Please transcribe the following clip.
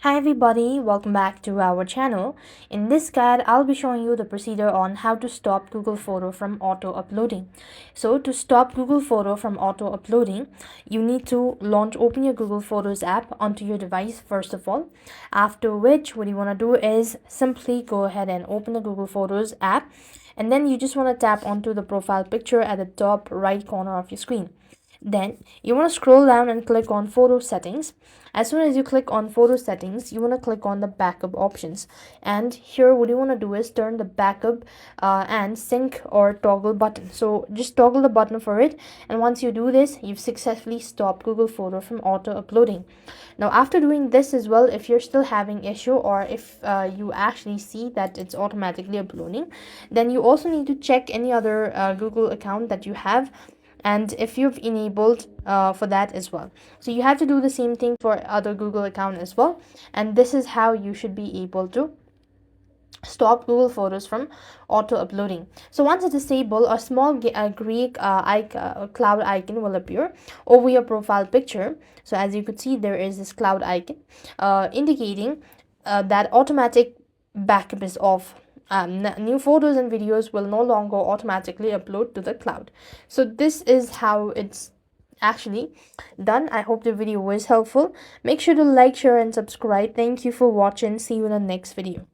Hi everybody, welcome back to our channel. In this guide, I'll be showing you the procedure on how to stop Google Photo from auto-uploading. So to stop Google Photo from auto-uploading, you need to open your Google Photos app onto your device first of all. After which, what you want to do is simply go ahead and open the Google Photos app, and then you just want to tap onto the profile picture at the top right corner of your screen. Then you want to scroll down and click on photo settings. As soon as you click on photo settings, you want to click on the backup options, and here what you want to do is turn the backup and sync or toggle button. So just toggle the button for it, and once you do this, you've successfully stopped Google Photo from auto uploading. Now after doing this as well, if you're still having issue, or if you actually see that it's automatically uploading, then you also need to check any other Google account that you have, and if you've enabled for that as well. So you have to do the same thing for other Google account as well, and this is how you should be able to stop Google Photos from auto uploading. So once it's disabled, a small Greek cloud icon will appear over your profile picture. So as you could see, there is this cloud icon indicating that automatic backup is off. New photos and videos will no longer automatically upload to the cloud. So this is how it's actually done. I hope the video was helpful. Make sure to like, share and subscribe. Thank you for watching. See you in the next video.